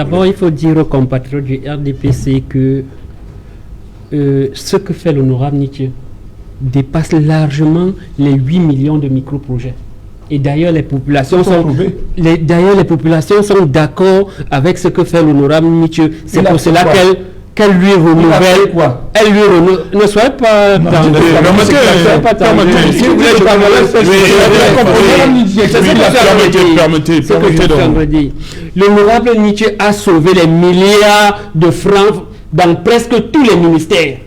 D'abord, il faut dire aux compatriotes du RDPC que ce que fait l'honorable Nietzsche dépasse largement les 8 millions de micro-projets. Et d'ailleurs, les populations sont d'accord avec ce que fait l'honorable Nietzsche. C'est pour cela qu'elle lui renouvelle. Elle lui renouvelle. Ne soyez pas tendus. Permettez. L'honorable Nietzsche a sauvé les milliards de francs dans presque tous les ministères.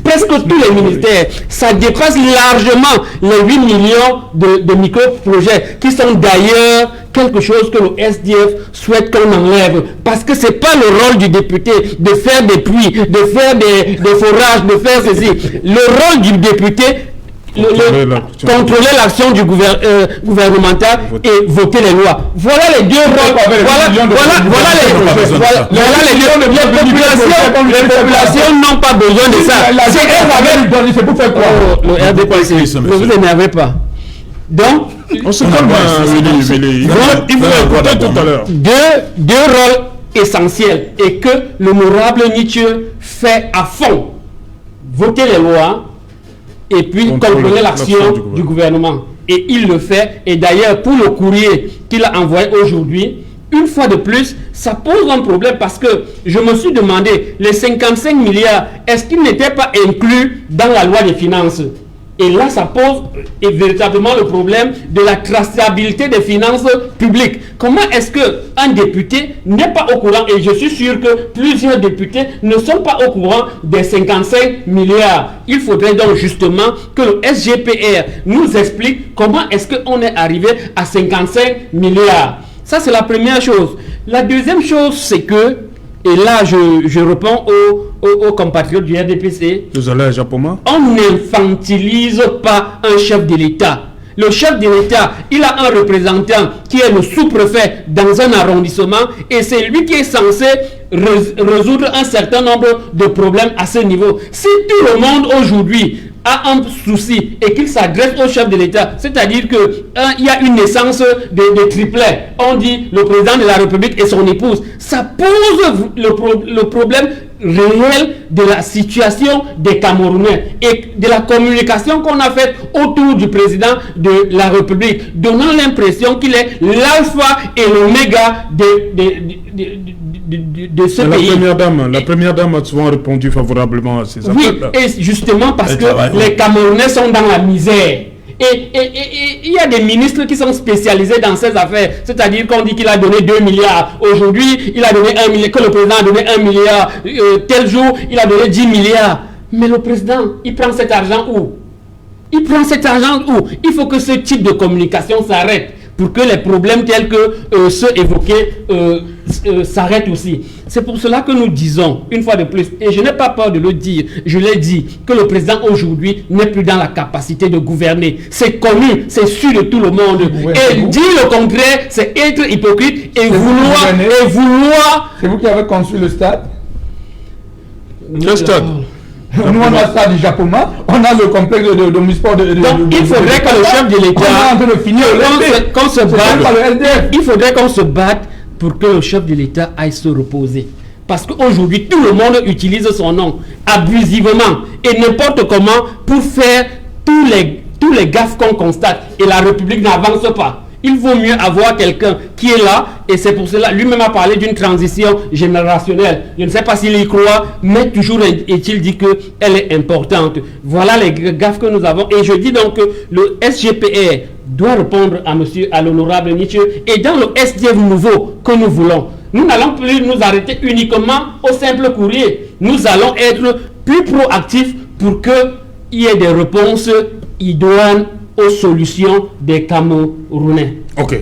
Presque tous les ministères. Ça dépasse largement les 8 millions de micro-projets qui sont d'ailleurs quelque chose que le SDF souhaite qu'on enlève. Parce que ce n'est pas le rôle du député de faire des puits, de faire des forages, de faire ceci. Le rôle du député, contrôler l'action du gouvernemental et voter les lois. Voilà les deux rôles. Les populations n'ont pas besoin de ça. C'est pour faire quoi? Le RDPC, ne vous énervez pas. Donc, on se calme. Il faut écouter tout à l'heure. Deux rôles essentiels et que l'honorable Nietzsche fait à fond. Voter les lois et puis contrôler l'action du gouvernement. Et il le fait. Et d'ailleurs, pour le courrier qu'il a envoyé aujourd'hui, une fois de plus, ça pose un problème parce que je me suis demandé, les 55 milliards, est-ce qu'ils n'étaient pas inclus dans la loi des finances? Et là, ça pose véritablement le problème de la traçabilité des finances publiques. Comment est-ce qu'un député n'est pas au courant, et je suis sûr que plusieurs députés ne sont pas au courant des 55 milliards. Il faudrait donc justement que le SGPR nous explique comment est-ce qu'on est arrivé à 55 milliards. Ça, c'est la première chose. La deuxième chose, c'est que, et là, je réponds aux compatriotes du RDPC. On n'infantilise pas un chef de l'État. Le chef de l'État, il a un représentant qui est le sous-préfet dans un arrondissement et c'est lui qui est censé résoudre un certain nombre de problèmes à ce niveau. Si tout le monde aujourd'hui a un souci et qu'il s'adresse au chef de l'État, c'est-à-dire qu'il y a une naissance de triplets, on dit le président de la République et son épouse, ça pose le problème réel de la situation des Camerounais et de la communication qu'on a faite autour du président de la République, donnant l'impression qu'il est l'alpha et l'oméga de ce pays. La première dame a souvent répondu favorablement à ces appels. Oui, et justement parce que les Camerounais sont dans la misère. Et il y a des ministres qui sont spécialisés dans ces affaires. C'est-à-dire qu'on dit qu'il a donné 2 milliards. Aujourd'hui, il a donné 1 milliard. Que le président a donné 1 milliard. Tel jour, il a donné 10 milliards. Mais le président, il prend cet argent où? Il faut que ce type de communication s'arrête pour que les problèmes tels que ceux évoqués s'arrêtent aussi. C'est pour cela que nous disons, une fois de plus, et je n'ai pas peur de le dire, je l'ai dit, que le président aujourd'hui n'est plus dans la capacité de gouverner. C'est connu, c'est sûr de tout le monde. Et dire le contraire, c'est être hypocrite et vouloir... C'est vous qui avez construit le stade? Le stade. Nous, on a ça du Japoma, on a le complexe de Misport de donc, il faudrait que le chef de l'État, il faudrait qu'on se batte pour que le chef de l'État aille se reposer. Parce qu'aujourd'hui, tout le monde utilise son nom abusivement et n'importe comment pour faire tous les gaffes qu'on constate. Et la République n'avance pas. Il vaut mieux avoir quelqu'un qui est là, et c'est pour cela, lui-même a parlé d'une transition générationnelle. Je ne sais pas s'il y croit, mais toujours est-il dit qu'elle est importante. Voilà les gaffes que nous avons. Et je dis donc que le SGPR doit répondre à l'honorable Nietzsche, et dans le SDF nouveau que nous voulons, nous n'allons plus nous arrêter uniquement au simple courrier. Nous allons être plus proactifs pour qu'il y ait des réponses idoines aux solutions des Camerounais. Ok.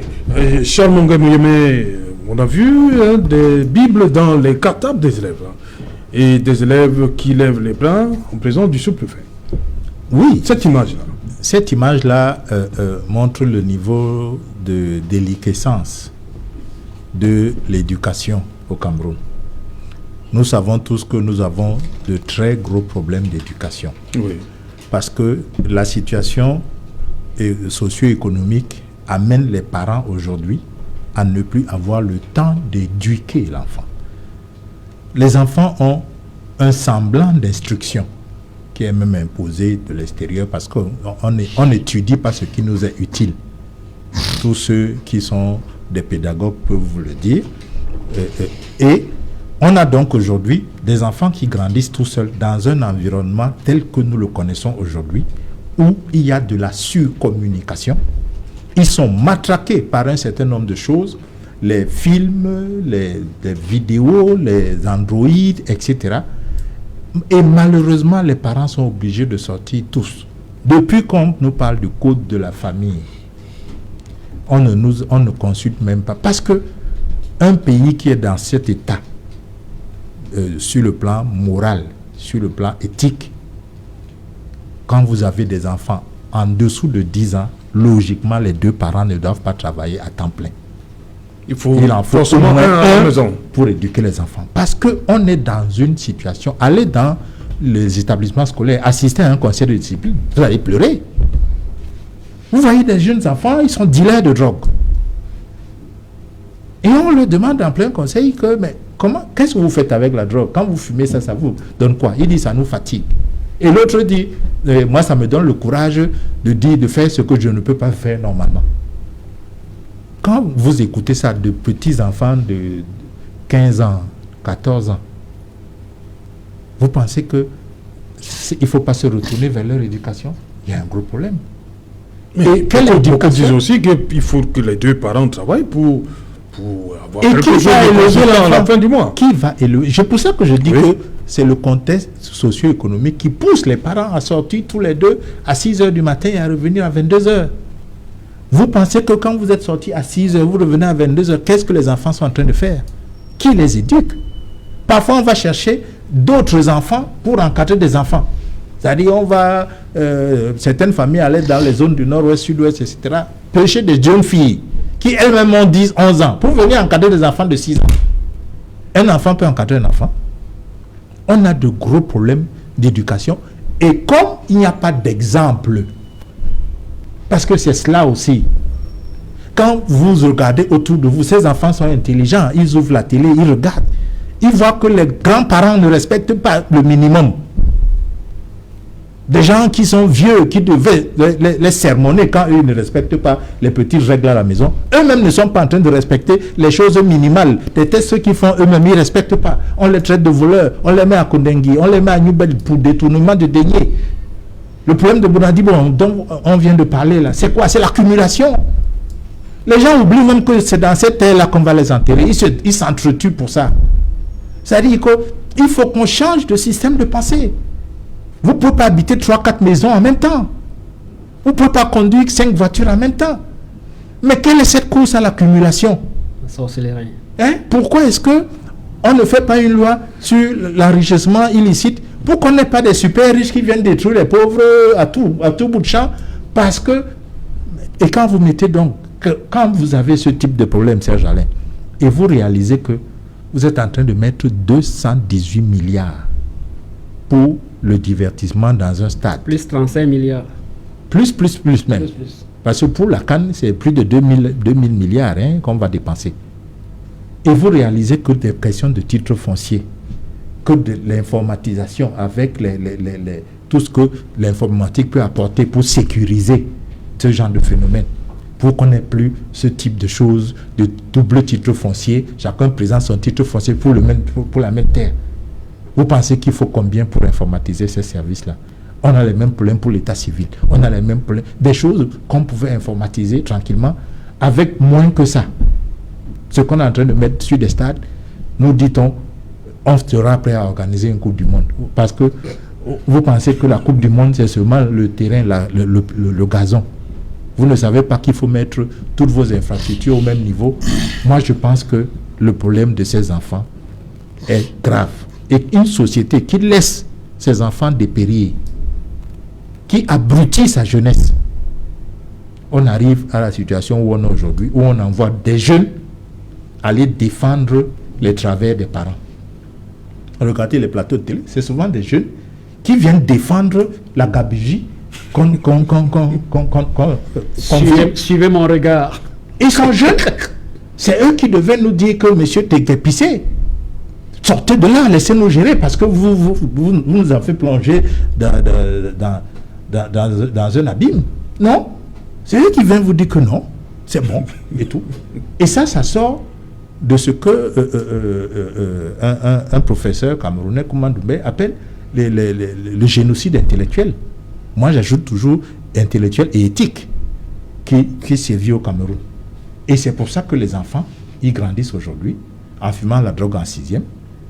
Charles Mongamuyeme, on a vu des bibles dans les cartables des élèves. Et des élèves qui lèvent les bras en présence du sous-préfet. Oui. Cette image-là montre le niveau de déliquescence de l'éducation au Cameroun. Nous savons tous que nous avons de très gros problèmes d'éducation. Oui. Parce que la situation socio-économique amène les parents aujourd'hui à ne plus avoir le temps d'éduquer l'enfant. Les enfants ont un semblant d'instruction qui est même imposé de l'extérieur parce qu'on n'étudie pas ce qui nous est utile. Tous ceux qui sont des pédagogues peuvent vous le dire. Et on a donc aujourd'hui des enfants qui grandissent tout seuls dans un environnement tel que nous le connaissons aujourd'hui, où il y a de la surcommunication. Ils sont matraqués par un certain nombre de choses, les films, les vidéos, les androïdes, etc. Et malheureusement, les parents sont obligés de sortir tous. Depuis qu'on nous parle du code de la famille, on ne consulte même pas. Parce que un pays qui est dans cet état, sur le plan moral, sur le plan éthique, quand vous avez des enfants en dessous de 10 ans, logiquement, les deux parents ne doivent pas travailler à temps plein. Il en faut forcément un pour éduquer les enfants. Parce qu'on est dans une situation, aller dans les établissements scolaires, assister à un conseil de discipline, vous allez pleurer. Vous voyez des jeunes enfants, ils sont dealers de drogue. Et on leur demande en plein conseil que, mais qu'est-ce que vous faites avec la drogue? Quand vous fumez ça, ça vous donne quoi? Il dit, ça nous fatigue. Et l'autre dit, moi, ça me donne le courage de faire ce que je ne peux pas faire normalement. Quand vous écoutez ça de petits enfants de 15 ans, 14 ans, vous pensez qu'il ne faut pas se retourner vers leur éducation? Il y a un gros problème. Mais beaucoup disent aussi qu'il faut que les deux parents travaillent pour avoir quelque chose à la fin du mois. Qui va élever? C'est pour ça que je dis que c'est le contexte socio-économique qui pousse les parents à sortir tous les deux à 6 h du matin et à revenir à 22 h. Vous pensez que quand vous êtes sortis à 6 h, vous revenez à 22 h, qu'est-ce que les enfants sont en train de faire? Qui les éduque? Parfois, on va chercher d'autres enfants pour encadrer des enfants. C'est-à-dire, on va, certaines familles allaient dans les zones du nord-ouest, sud-ouest, etc., pêcher des jeunes filles qui elles-mêmes ont 10, 11 ans pour venir encadrer des enfants de 6 ans. Un enfant peut encadrer un enfant. On a de gros problèmes d'éducation. Et comme il n'y a pas d'exemple, parce que c'est cela aussi, quand vous regardez autour de vous, ces enfants sont intelligents, ils ouvrent la télé, ils regardent, ils voient que les grands-parents ne respectent pas le minimum. Des gens qui sont vieux, qui devaient les sermonner quand ils ne respectent pas les petites règles à la maison. Eux-mêmes ne sont pas en train de respecter les choses minimales. Des tests qu'ils font eux-mêmes, ils ne respectent pas. On les traite de voleurs, on les met à Kondengui, on les met à Newbel pour détournement de deniers. Le problème de Bounadi, dont on vient de parler là, c'est quoi? C'est l'accumulation. Les gens oublient même que c'est dans cette terre-là qu'on va les enterrer. Ils s'entretuent pour ça. C'est-à-dire qu'il faut qu'on change de système de pensée. Vous ne pouvez pas habiter 3-4 maisons en même temps. Vous ne pouvez pas conduire 5 voitures en même temps. Mais quelle est cette course à l'accumulation? Pourquoi est-ce qu'on ne fait pas une loi sur l'enrichissement illicite pour qu'on n'ait pas des super riches qui viennent détruire les pauvres à tout bout de champ? Parce que, et quand vous mettez donc, quand vous avez ce type de problème, Serge Alain, et vous réalisez que vous êtes en train de mettre 218 milliards pour le divertissement dans un stade. Plus 35 milliards. Plus même. Plus. Parce que pour la CAN, c'est plus de 2000 milliards qu'on va dépenser. Et vous réalisez que des questions de titres fonciers, que de l'informatisation avec tout ce que l'informatique peut apporter pour sécuriser ce genre de phénomène, pour qu'on n'ait plus ce type de choses, de double titre foncier, chacun présente son titre foncier pour la même terre. Vous pensez qu'il faut combien pour informatiser ces services-là? On a les mêmes problèmes pour l'état civil. On a les mêmes problèmes. Des choses qu'on pouvait informatiser tranquillement avec moins que ça. Ce qu'on est en train de mettre sur des stades, nous dit-on, on sera prêt à organiser une Coupe du Monde. Parce que vous pensez que la Coupe du Monde, c'est seulement le terrain, le gazon. Vous ne savez pas qu'il faut mettre toutes vos infrastructures au même niveau. Moi, je pense que le problème de ces enfants est grave. Et une société qui laisse ses enfants dépérir, qui abrutit sa jeunesse, on arrive à la situation où on est aujourd'hui, où on envoie des jeunes aller défendre les travers des parents. Regardez les plateaux de télé, c'est souvent des jeunes qui viennent défendre la gabegie Suivez mon regard. Ils sont jeunes. C'est eux qui devaient nous dire que monsieur, t'es pissé. Sortez de là, laissez-nous gérer parce que vous nous avez fait plonger dans un abîme. Non. C'est eux qui viennent vous dire que non, c'est bon et tout. Et ça sort de ce que un professeur camerounais, Koumandoumbé, appelle le génocide intellectuel. Moi, j'ajoute toujours intellectuel et éthique qui sévit au Cameroun. Et c'est pour ça que les enfants, ils grandissent aujourd'hui en fumant la drogue en 6e.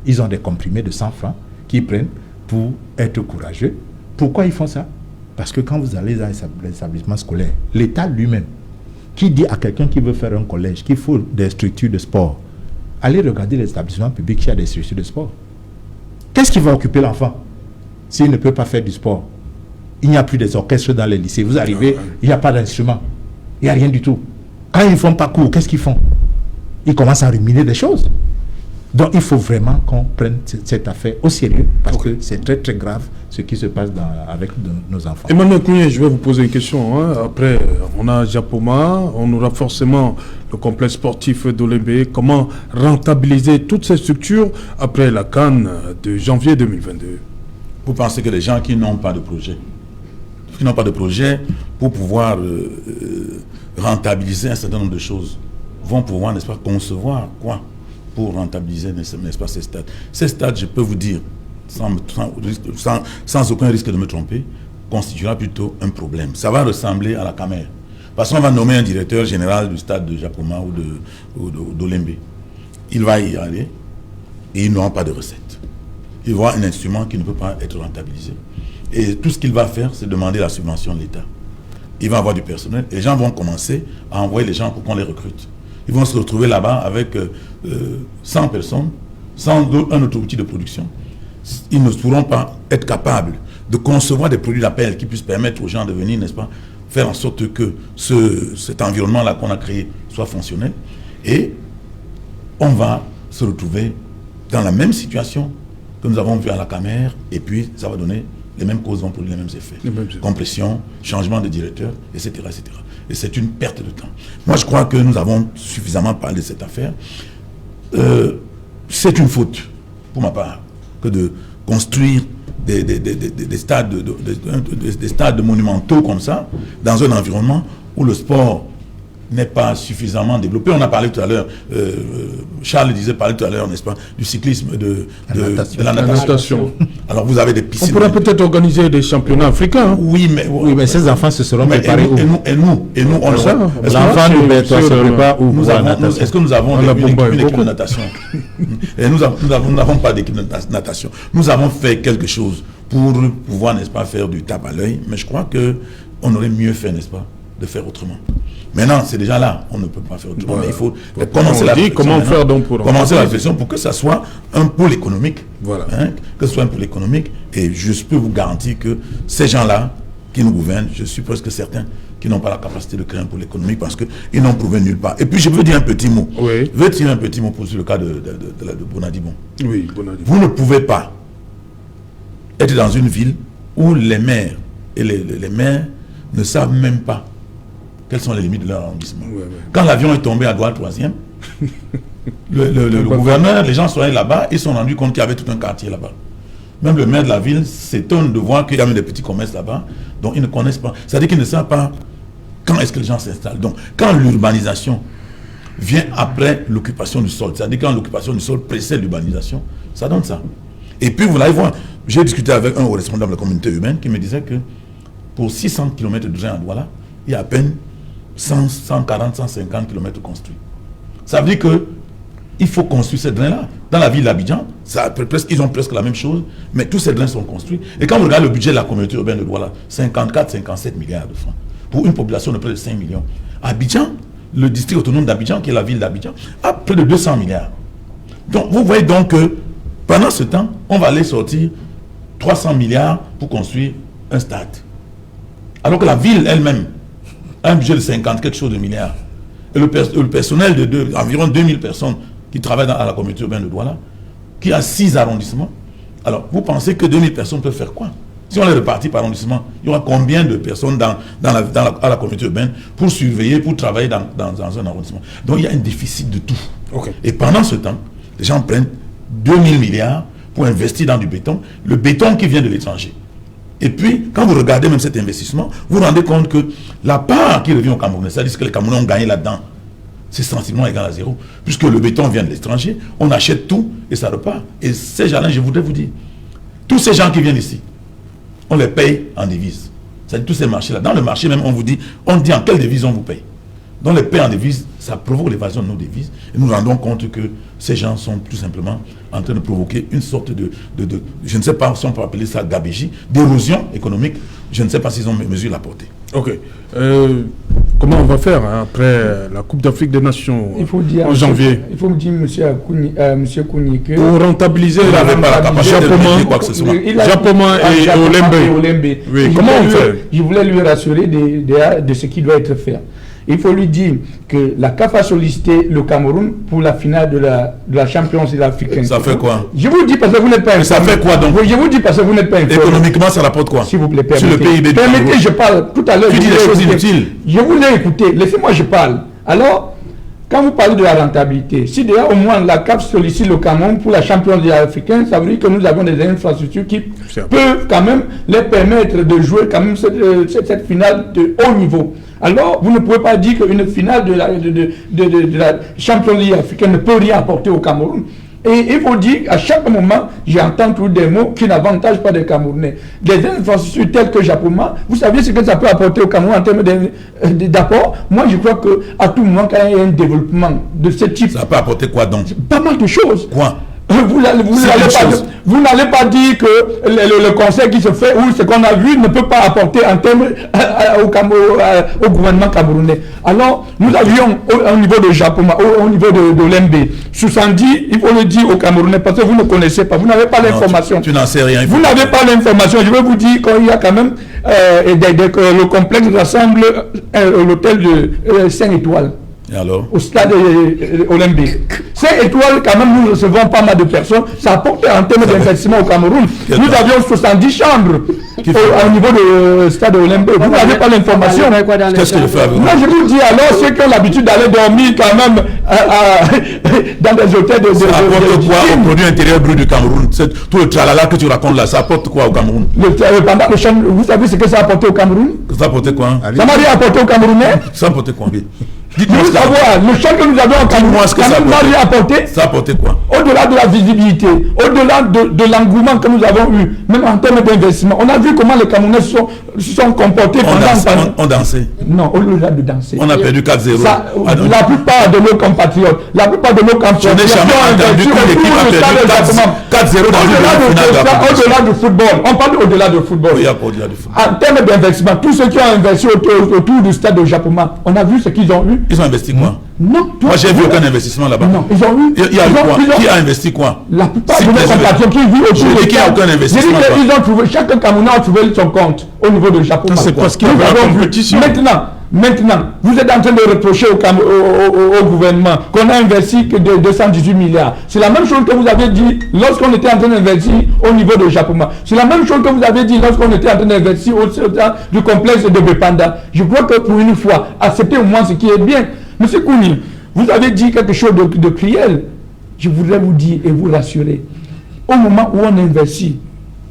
Ils ont des comprimés de 100 francs qu'ils prennent pour être courageux. Pourquoi ils font ça? Parce que quand vous allez dans les établissements scolaires, l'État lui-même, qui dit à quelqu'un qui veut faire un collège qu'il faut des structures de sport, allez regarder les établissements publics qui ont des structures de sport. Qu'est-ce qui va occuper l'enfant s'il ne peut pas faire du sport? Il n'y a plus des orchestres dans les lycées. Vous arrivez, il n'y a pas d'instruments. Il n'y a rien du tout. Quand ils ne font pas cours, qu'est-ce qu'ils font? Ils commencent à ruminer des choses. Donc il faut vraiment qu'on prenne cette affaire au sérieux parce que c'est très très grave ce qui se passe avec nos enfants. Emmanuel Kounié, je vais vous poser une question. Après, on a Japoma, on aura forcément le complexe sportif d'Olembe. Comment rentabiliser toutes ces structures après la CAN de janvier 2022? Vous pensez que les gens qui n'ont pas de projet, pour pouvoir rentabiliser un certain nombre de choses, vont pouvoir, n'est-ce pas, concevoir quoi pour rentabiliser, n'est-ce pas, ces stades. Ces stades, je peux vous dire, sans aucun risque de me tromper, constituera plutôt un problème. Ça va ressembler à la Camer. Parce qu'on va nommer un directeur général du stade de Japoma ou d'Olembe. Il va y aller et il n'aura pas de recette. Il va avoir un instrument qui ne peut pas être rentabilisé. Et tout ce qu'il va faire, c'est demander la subvention de l'État. Il va avoir du personnel. Les gens vont commencer à envoyer les gens pour qu'on les recrute. Ils vont se retrouver là-bas avec 100 personnes, sans un autre outil de production. Ils ne pourront pas être capables de concevoir des produits d'appel qui puissent permettre aux gens de venir, n'est-ce pas, faire en sorte que cet environnement-là qu'on a créé soit fonctionnel. Et on va se retrouver dans la même situation que nous avons vu à la Camer, et puis ça va donner les mêmes causes, vont produire les mêmes effets. Compression, changement de directeur, etc., etc. Et c'est une perte de temps. Moi, je crois que nous avons suffisamment parlé de cette affaire. C'est une faute, pour ma part, que de construire des stades monumentaux comme ça, dans un environnement où le sport n'est pas suffisamment développé. On a parlé tout à l'heure, Charles parlait tout à l'heure, n'est-ce pas, du cyclisme, de la natation. Alors vous avez des piscines. On pourrait peut-être organiser des championnats africains. Oui, mais ces enfants se seront préparés où? Et nous, on le sait. L'enfant de Bertrand se prépare où? Est-ce que nous avons une équipe de natation? Et nous n'avons pas d'équipe de natation. Nous avons fait quelque chose pour pouvoir, n'est-ce pas, faire du tape à l'œil, mais je crois qu'on aurait mieux fait, n'est-ce pas, de faire autrement. Maintenant, c'est déjà là, on ne peut pas faire autrement, mais il faut commencer la réflexion. Comment faire donc pour commencer la réflexion pour que ça soit un pôle économique. Voilà. Que ce soit un pôle économique. Et je peux vous garantir que ces gens-là qui nous gouvernent, je suis presque certain qu'ils n'ont pas la capacité de créer un pôle économique parce qu'ils n'ont prouvé nulle part. Et puis je veux dire un petit mot. Oui. Je veux dire un petit mot sur le cas de Bonadibon. Oui, Bonadibon. Vous ne pouvez pas être dans une ville où les maires et les maires ne savent même pas quelles sont les limites de leur arrondissement. Ouais. Quand l'avion est tombé à Douala 3e, le gouverneur, les gens sont allés là-bas, ils se sont rendus compte qu'il y avait tout un quartier là-bas. Même le maire de la ville s'étonne de voir qu'il y a même des petits commerces là-bas, donc ils ne connaissent pas. C'est-à-dire qu'ils ne savent pas quand est-ce que les gens s'installent. Donc, quand l'urbanisation vient après l'occupation du sol, c'est-à-dire quand l'occupation du sol précède l'urbanisation, ça donne ça. Et puis, vous allez voir, j'ai discuté avec un responsable de la communauté humaine qui me disait que pour 600 km de drain à Douala, il y a à peine 140, 150 km construits. Ça veut dire qu'il faut construire ces drains-là. Dans la ville d'Abidjan, ils ont presque la même chose, mais tous ces drains sont construits. Et quand vous regardez le budget de la communauté urbaine de Douala, 54, 57 milliards de francs, pour une population de près de 5 millions. Abidjan, le district autonome d'Abidjan, qui est la ville d'Abidjan, a près de 200 milliards. Donc vous voyez donc que pendant ce temps, on va aller sortir 300 milliards pour construire un stade. Alors que la ville elle-même a un budget de 50 quelque chose de milliards. Et le personnel d'environ 2000 personnes qui travaillent à la communauté urbaine de Douala, qui a 6 arrondissements. Alors, vous pensez que 2000 personnes peuvent faire quoi? Si on les répartit par arrondissement, il y aura combien de personnes à la communauté urbaine pour surveiller, pour travailler dans un arrondissement. Donc il y a un déficit de tout. Okay. Et pendant ce temps, les gens prennent 2000 milliards pour investir dans du béton, le béton qui vient de l'étranger. Et puis, quand vous regardez même cet investissement, vous vous rendez compte que la part qui revient au Camerounais, c'est-à-dire que les Camerounais ont gagné là-dedans, c'est sensiblement égal à 0. Puisque le béton vient de l'étranger, on achète tout et ça repart. Et ces gens-là, je voudrais vous dire, tous ces gens qui viennent ici, on les paye en devises. C'est-à-dire tous ces marchés-là. Dans le marché même, on dit en quelle devise on vous paye. Donc les paye en devises, ça provoque l'évasion de nos devises. Et nous nous rendons compte que ces gens sont tout simplement en train de provoquer une sorte de je ne sais pas si on peut appeler ça gabégie, d'érosion économique. Je ne sais pas s'ils ont mesuré la portée. Ok. Comment on va faire après la Coupe d'Afrique des Nations en janvier? Il faut me dire, monsieur Kouni, que... Pour rentabiliser Japoma et Olembe. Oui. Comment on fait? Je voulais lui rassurer de ce qui doit être fait. Il faut lui dire que la CAF a sollicité le Cameroun pour la finale de la Champions League africaine. Ça fait quoi? Je vous dis parce que vous n'êtes pas informé. Ça fait quoi donc? Je vous dis parce que vous n'êtes pas informé. Économiquement, ça rapporte quoi? S'il vous plaît, permettez. Sur le PIB du Permettez, je parle. Tout à l'heure, tu dis des choses inutiles. Je vous l'ai écouté. Laissez-moi, je parle. Alors, quand vous parlez de la rentabilité, si déjà au moins la CAF sollicite le Cameroun pour la Champions League africaine, ça veut dire que nous avons des infrastructures qui peuvent quand même les permettre de jouer quand même cette finale de haut niveau. Alors, vous ne pouvez pas dire qu'une finale de la Champions League africaine ne peut rien apporter au Cameroun. Et il faut dire, à chaque moment, j'entends tous des mots qui n'avantagent pas les Camerounais. Des infrastructures telles que Japoma, vous savez ce que ça peut apporter au Cameroun en termes d'apport? Moi, je crois qu'à tout moment, quand il y a un développement de ce type... Ça peut apporter quoi donc? Pas mal de choses. Quoi? Vous n'allez pas dire que le conseil qui se fait ou ce qu'on a vu ne peut pas apporter en termes au gouvernement camerounais. Alors, nous avions au niveau de Japoma, au niveau de l'Olembe, 70, il faut le dire aux Camerounais, parce que vous ne connaissez pas, vous n'avez pas l'information. Tu n'en sais rien. Vous n'avez pas l'information. Je vais vous dire qu'il y a quand même le complexe rassemble l'hôtel de 5 étoiles. Et alors? Au stade olympique. 5 étoiles, quand même, nous recevons pas mal de personnes. Ça apporte en termes d'investissement au Cameroun. Nous avions 70 chambres au niveau du stade olympique. Vous n'avez pas l'information. Qu'est-ce que je fais avec vous? Moi, je vous dis alors, ceux qui ont l'habitude d'aller dormir quand même dans des hôtels de... Ça apporte quoi au produit intérieur brut du Cameroun? Tout le tralala que tu racontes là, ça apporte quoi au Cameroun? Pendant le champ, vous savez ce que ça a apporté au Cameroun? Ça apportait quoi? Ça m'a rien apporté au Camerounais? Ça apportait combien? Dites-moi savoir, le champ que nous avons en Cameroun, ça n'a rien apporté. Ça apportait quoi? Au-delà de la visibilité, au-delà de l'engouement que nous avons eu, même en termes d'investissement, on a vu comment les Camerounais se sont comportés pendant... On dansait. Non, au-delà de danser. On a perdu 4-0. La plupart de nos compatriotes, je n'ai jamais entendu que l'équipe a perdu 4-0 dans une finale. Au-delà du football, on parle au-delà du football. Oui, au-delà du football. En termes d'investissement, tous ceux qui ont investi autour du stade de Japoma, on a vu ce qu'ils ont eu. Ils ont investi quoi? Non. Moi, j'ai vu aucun investissement là-bas. Non, ils ont eu. Il y a eu quoi? Qui a investi quoi? La plupart de nos compatriotes qui vivent autour de... Je dis qu'il n'y a aucun investissement. Ils ont trouvé, chaque Camerounais a trouvé son compte au niveau de Japoma. C'est parce qu'il y avait la compétition. Maintenant, vous êtes en train de reprocher au gouvernement qu'on a investi que de 218 milliards. C'est la même chose que vous avez dit lorsqu'on était en train d'investir au niveau de Japoma. C'est la même chose que vous avez dit lorsqu'on était en train d'investir au sein du complexe de Bepanda. Je crois que pour une fois, acceptez au moins ce qui est bien. Monsieur Kouni, vous avez dit quelque chose de cruel. Je voudrais vous dire et vous rassurer. Au moment où on investit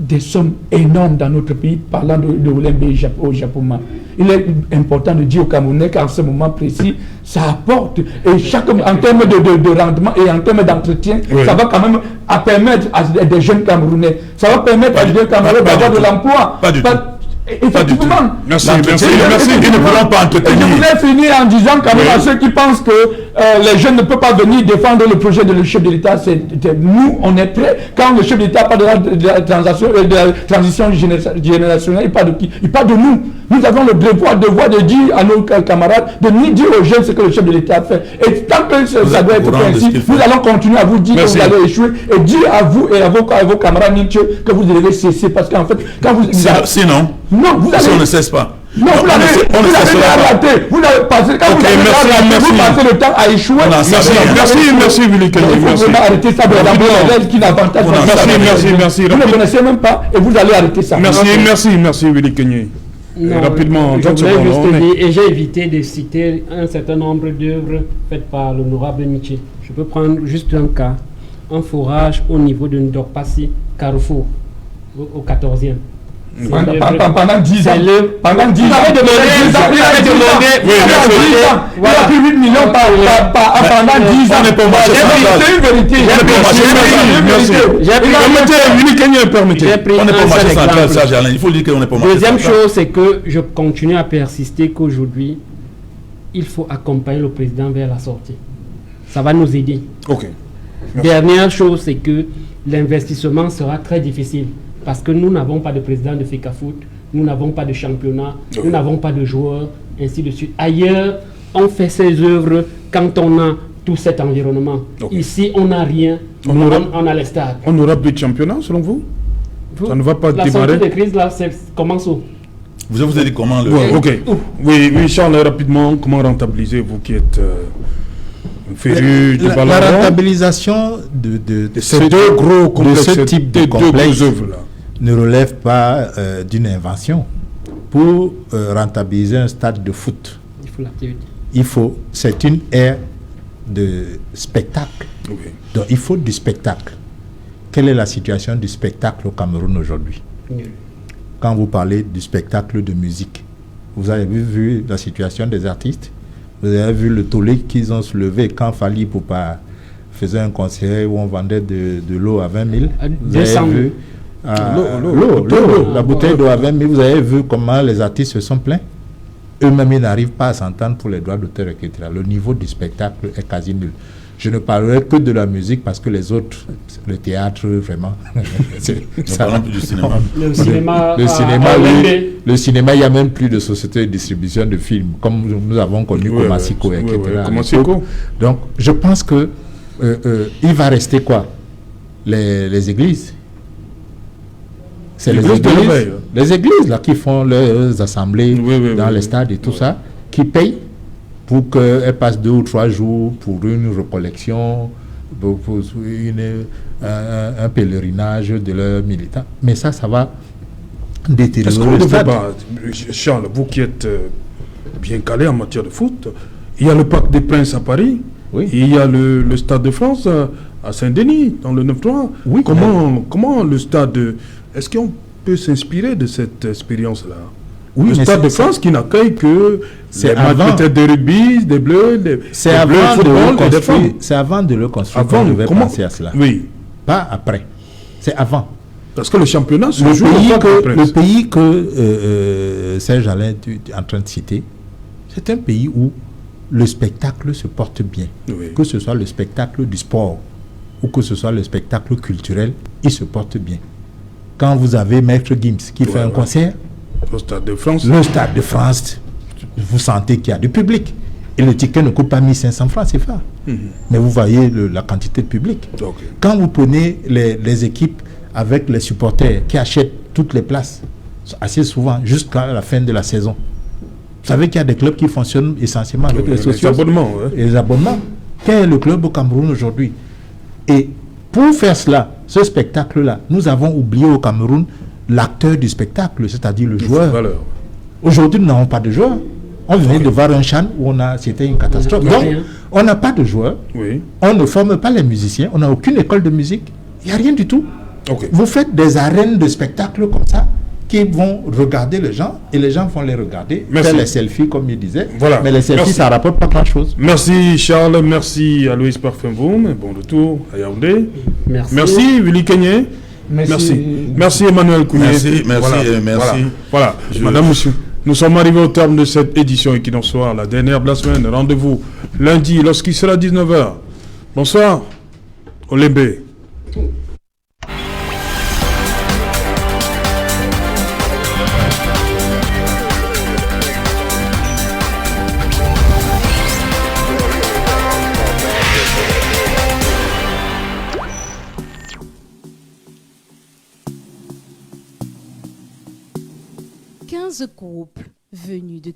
des sommes énormes dans notre pays, parlant de Olembe au Japoma, il est important de dire aux Camerounais qu'en ce moment précis, ça apporte, et en termes de rendement et en termes d'entretien, ça va quand même permettre à des jeunes Camerounais, ça va permettre à des jeunes Camerounais d'avoir de l'emploi. Pas du tout. Effectivement. Merci. Ils ne pourront pas entretenir. Je voulais finir en disant quand même à ceux qui pensent que les jeunes ne peuvent pas venir défendre le projet de le chef de l'État. Nous, on est prêts. Quand le chef de l'État parle de la transition générationnelle, il parle de qui? Il parle de nous. Nous avons le devoir de dire à nos camarades, de nous dire aux jeunes ce que le chef de l'État fait. Et tant que ça doit être fait ainsi, nous allons continuer à vous dire que vous allez échouer et dire à vous et à vos camarades que vous devez cesser. Parce qu'en fait, quand vous... Sinon, non, vous allez... si on ne cesse pas. Non, vous l'avez raté. Vous l'avez passé. Quand vous avez raté, vous passez le temps à échouer. Merci, Willy Kenye. Il faut vraiment arrêter ça. Qui n'avantage pas. Merci. Vous ne connaissez même pas et vous allez arrêter ça. Merci, Willy Kenye. Rapidement, je voulais juste dire, et j'ai évité de citer un certain nombre d'œuvres faites par l'honorable Miché. Je peux prendre juste un cas, un forage au niveau de Ndorpassi, Carrefour, au 14e. Pendant 10 ans. Pendant 10 ans. Il a pris 8 millions pendant 10 ans. C'est une vérité. On n'est pas au marché central, ça, Gerlin. Il faut dire qu'on n'est pas au marché central. Deuxième chose, c'est que je continue à persister qu'aujourd'hui, il faut accompagner le président vers la sortie. Ça va nous aider. Ok. Dernière chose, c'est que l'investissement sera très difficile. Parce que nous n'avons pas de président de FECAFOOT, nous n'avons pas de championnat, nous n'avons pas de joueurs, ainsi de suite. Ailleurs, on fait ses œuvres quand on a tout cet environnement. Ici, on n'a rien, on a les stades. On aura plus de championnat, selon vous? Ça ne va pas démarrer? La sortie de crise, là, comment ça? Vous avez dit comment le... Oui, Charles, rapidement, comment rentabiliser, vous qui êtes... La rentabilisation de ces deux gros complexes, de ce type de complexe œuvres-là ne relève pas d'une invention. Pour rentabiliser un stade de foot, il faut l'activité. C'est une ère de spectacle. Okay. Donc il faut du spectacle. Quelle est la situation du spectacle au Cameroun aujourd'hui? Quand vous parlez du spectacle de musique, vous avez vu la situation des artistes? Vous avez vu le tollé qu'ils ont soulevé quand Fally Ipupa faisait un concert où on vendait de l'eau à 20 000. Vous avez vu la bouteille d'eau à 20 000. Vous avez vu comment les artistes se sont plaints. Eux-mêmes, ils n'arrivent pas à s'entendre pour les droits d'auteur, etc. Le niveau du spectacle est quasi nul. Je ne parlerai que de la musique parce que les autres, le théâtre, vraiment... Le cinéma, il n'y a même plus de société de distribution de films, comme nous avons connu Komasiko, etc. Donc, je pense que il va rester quoi? Les églises. C'est les églises là, qui font leurs assemblées dans les stades et tout ça, qui payent pour qu'elles passent 2 ou 3 jours pour une recollection, pour un pèlerinage de leurs militants. Mais ça va détériorer le stade. Charles, vous qui êtes bien calé en matière de foot, il y a le Parc des Princes à Paris, et il y a le Stade de France à Saint-Denis, dans le 9-3. Oui, comment le stade... Est-ce qu'on peut s'inspirer de cette expérience-là? Oui, le Stade de France qui n'accueille que les matchs peut-être de rugby, des bleus, c'est avant de le construire qu'on devait penser à cela. Oui. Pas après. C'est avant. Parce que le championnat se joue le pays que Serge Alain est en train de citer, c'est un pays où le spectacle se porte bien. Oui. Que ce soit le spectacle du sport ou que ce soit le spectacle culturel, il se porte bien. Quand vous avez Maître Gims qui fait un concert, le Stade de France, vous sentez qu'il y a du public. Et le ticket ne coûte pas 1500 francs, c'est ça. Mais vous voyez la quantité de public. Quand vous prenez les équipes avec les supporters qui achètent toutes les places, assez souvent, jusqu'à la fin de la saison. Vous savez qu'il y a des clubs qui fonctionnent essentiellement avec les abonnements. Les abonnements. Quel est le club au Cameroun aujourd'hui? Et pour faire cela, ce spectacle-là, nous avons oublié au Cameroun l'acteur du spectacle, c'est-à-dire le joueur. Aujourd'hui, nous n'avons pas de joueurs. On venait de voir un CHAN où c'était une catastrophe. Donc, on n'a pas de joueurs. Oui. On ne forme pas les musiciens. On n'a aucune école de musique. Il n'y a rien du tout. Vous faites des arènes de spectacle comme ça qui vont regarder les gens et les gens vont les regarder. Faire les selfies, comme il disait. Voilà. Mais les selfies, ça ne rapporte pas grand-chose. Merci Charles, merci à Aloïs Parfumboum. Bon retour à Yaoundé. Merci Willy Kenye. Merci Emmanuel Kounié. Merci. Voilà. Madame, monsieur, nous sommes arrivés au terme de cette édition Equinox Soir, la dernière de la semaine. Rendez-vous lundi lorsqu'il sera 19h. Bonsoir. Olébé. Couples venu de